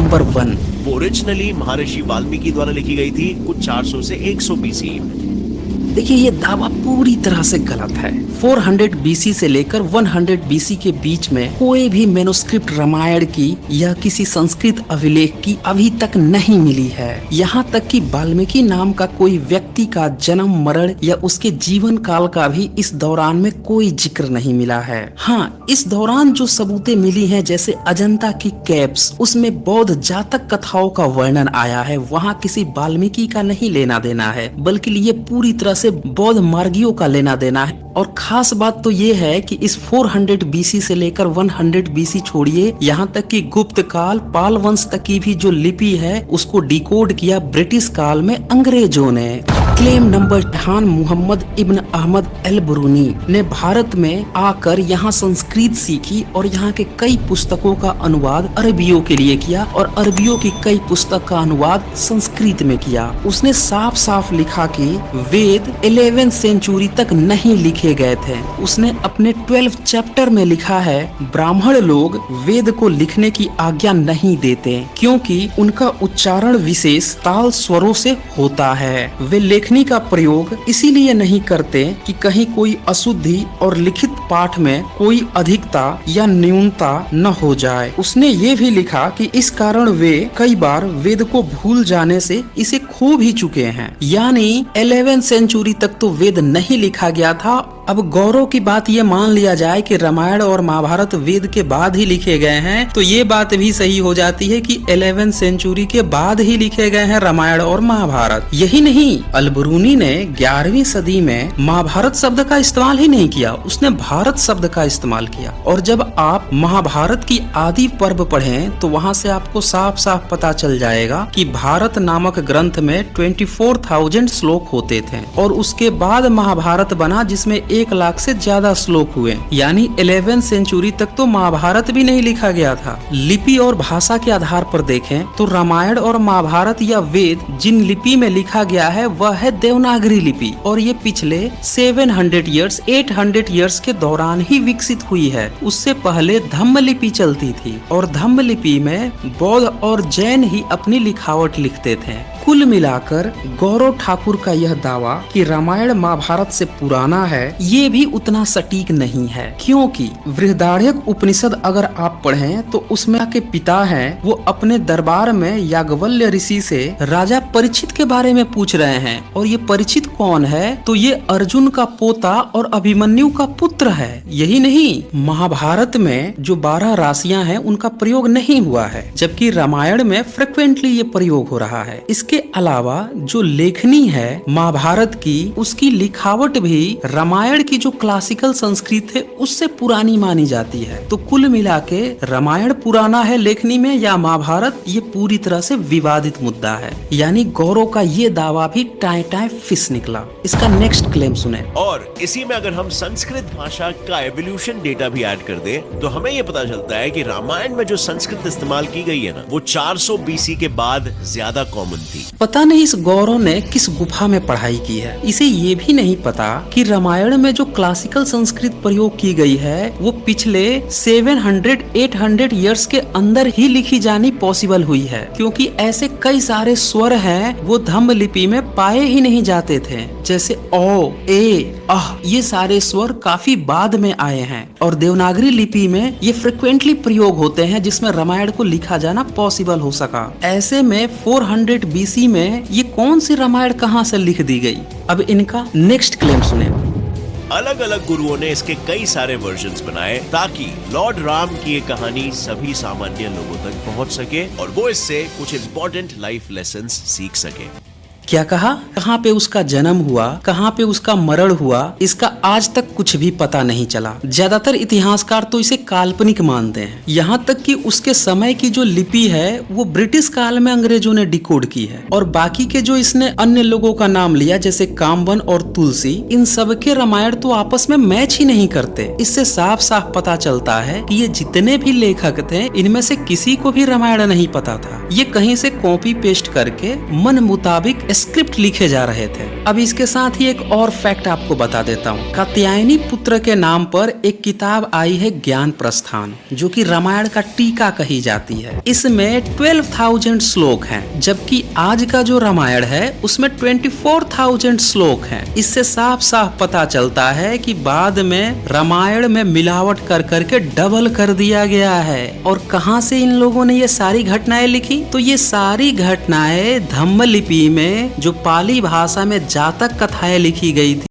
Number 1। वो originally महर्षि वाल्मीकि द्वारा लिखी गई थी कुछ 400 से 100 बीसी में। देखिए ये दावा पूरी तरह से गलत है। 400 बीसी से लेकर 100 बीसी के बीच में कोई भी मैन्युस्क्रिप्ट रामायण की या किसी संस्कृत अभिलेख की अभी तक नहीं मिली है। यहाँ तक कि वाल्मीकि नाम का कोई व्यक्ति का जन्म मरण या उसके जीवन काल का भी इस दौरान में कोई जिक्र नहीं मिला है। हाँ, इस दौरान जो सबूतें मिली हैं जैसे अजंता की कैप्स, उसमें बौद्ध जातक कथाओं का वर्णन आया है। वहाँ किसी वाल्मीकि का नहीं लेना देना है, बल्कि ये पूरी तरह से बौद्ध मार्गियों का लेना देना है। और खास बात तो ये है कि इस 400 बीसी से लेकर 100 बीसी छोड़िए, यहाँ तक कि गुप्त काल पाल वंश तक की भी जो लिपि है उसको डिकोड किया ब्रिटिश काल में अंग्रेजों ने। क्लेम नंबर खान मोहम्मद इब्न अहमद अल बुरूनी ने भारत में आकर यहाँ संस्कृत सीखी और यहाँ के कई पुस्तकों का अनुवाद अरबियों के लिए किया और अरबियों की कई पुस्तक का अनुवाद संस्कृत में किया। उसने साफ साफ लिखा कि वेद 11वीं सेंचुरी तक नहीं लिखे गए थे। उसने अपने 12 चैप्टर में लिखा है ब्राह्मण लोग वेद को लिखने की आज्ञा नहीं देते क्योंकि उनका उच्चारण विशेष ताल स्वरों से होता है। वे लेखनी का प्रयोग इसीलिए नहीं करते कि कहीं कोई अशुद्धि और लिखित पाठ में कोई अधिकता या न्यूनता न हो जाए। उसने ये भी लिखा कि इस कारण वे कई बार वेद को भूल जाने से इसे खो भी चुके हैं। यानी 11वीं सेंचुरी तक तो वेद नहीं लिखा गया था। अब गौरव की बात ये मान लिया जाए कि रामायण और महाभारत वेद के बाद ही लिखे गए हैं, तो ये बात भी सही हो जाती है कि 11वीं सेंचुरी के बाद ही लिखे गए हैं रामायण और महाभारत। यही नहीं, अल बुरूनी ने 11वीं सदी में महाभारत शब्द का इस्तेमाल ही नहीं किया, उसने भारत शब्द का इस्तेमाल किया। और जब आप महाभारत की आदि पर्व पढ़ें तो वहाँ से आपको साफ साफ पता चल जाएगा कि भारत नामक ग्रंथ में 24,000 श्लोक होते थे और उसके बाद महाभारत बना जिसमें 1 लाख से ज्यादा श्लोक हुए। यानी 11वीं सेंचुरी तक तो महाभारत भी नहीं लिखा गया था। लिपि और भाषा के आधार पर देखें तो रामायण और महाभारत या वेद जिन लिपि में लिखा गया है वह है देवनागरी लिपि और ये पिछले 700 ईयर्स 800 ईयर्स के दौरान ही विकसित हुई है। उससे पहले धम्म लिपि चलती थी और धम्म लिपि में बौद्ध और जैन ही अपनी लिखावट लिखते थे। कुल मिलाकर गौरव ठाकुर का यह दावा कि रामायण महाभारत से पुराना है ये भी उतना सटीक नहीं है, क्योंकि बृहदारण्यक उपनिषद अगर आप पढ़ें तो उसमें के पिता हैं वो अपने दरबार में याज्ञवल्क्य ऋषि से राजा परीक्षित के बारे में पूछ रहे हैं। और ये परीक्षित कौन है? तो ये अर्जुन का पोता और अभिमन्यु का पुत्र है। यही नहीं, महाभारत में जो 12 राशियां हैं उनका प्रयोग नहीं हुआ है, जबकि रामायण में फ्रिक्वेंटली ये प्रयोग हो रहा है। इसके अलावा जो लेखनी है महाभारत की उसकी लिखावट भी रामायण की जो क्लासिकल संस्कृत है उससे पुरानी मानी जाती है। तो कुल मिला के रामायण पुराना है लेखनी में या महाभारत, ये पूरी तरह से विवादित मुद्दा है। यानी गौरव का ये दावा भी टाए टाए फिस निकला। इसका नेक्स्ट क्लेम सुने। और इसी में अगर हम संस्कृत भाषा का एवोल्यूशन डेटा भी ऐड कर दे तो हमें ये पता चलता है कि रामायण में जो संस्कृत इस्तेमाल की गई है ना वो 400 बीसी के बाद ज्यादा कॉमन थी। पता नहीं इस गौरव ने किस गुफा में पढ़ाई की है। इसे ये भी नहीं पता कि रामायण में जो क्लासिकल संस्कृत प्रयोग की गई है वो पिछले 700-800 ईयर्स के अंदर ही लिखी जानी पॉसिबल हुई है, क्योंकि ऐसे कई सारे स्वर हैं वो धम्म लिपि में पाए ही नहीं जाते थे। जैसे ओ, ए, अह, ये सारे स्वर काफी बाद में आए हैं और देवनागरी लिपि में ये फ्रिक्वेंटली प्रयोग होते हैं जिसमें रामायण को लिखा जाना पॉसिबल हो सका। ऐसे में 400 बीसी में ये कौन सी रामायण कहां से लिख दी गई? अब इनका नेक्स्ट क्लेम सुने। अलग अलग गुरुओं ने इसके कई सारे वर्जन्स बनाए ताकि लॉर्ड राम की ये कहानी सभी सामान्य लोगों तक पहुंच सके और वो इससे कुछ इंपॉर्टेंट लाइफ लेसन्स सीख सके। क्या कहा? कहाँ पे उसका जन्म हुआ, कहाँ पे उसका मरण हुआ, इसका आज तक कुछ भी पता नहीं चला। ज्यादातर इतिहासकार तो इसे काल्पनिक मानते हैं। यहाँ तक कि उसके समय की जो लिपि है वो ब्रिटिश काल में अंग्रेजों ने डिकोड की है और बाकी के जो इसने अन्य लोगों का नाम लिया जैसे कामवन और तुलसी, इन सब के रामायण तो आपस में मैच ही नहीं करते। इससे साफ साफ पता चलता है कि ये जितने भी लेखक थे इनमें से किसी को भी रामायण नहीं पता था। ये कहीं से कॉपी पेस्ट करके मन मुताबिक स्क्रिप्ट लिखे जा रहे थे। अब इसके साथ ही एक और फैक्ट आपको बता देता हूँ। कात्यायनी पुत्र के नाम पर एक किताब आई है ज्ञान प्रस्थान, जो कि रामायण का टीका कही जाती है। इसमें 12,000 श्लोक हैं, जबकि आज का जो रामायण है उसमें 24,000 श्लोक हैं। इससे साफ साफ पता चलता है कि बाद में रामायण में मिलावट कर करके डबल कर दिया गया है। और कहां से इन लोगों ने ये सारी घटनाएं लिखी? तो ये सारी घटनाएं धम्म लिपि में, जो पाली भाषा में जातक कथाएं लिखी गई थी,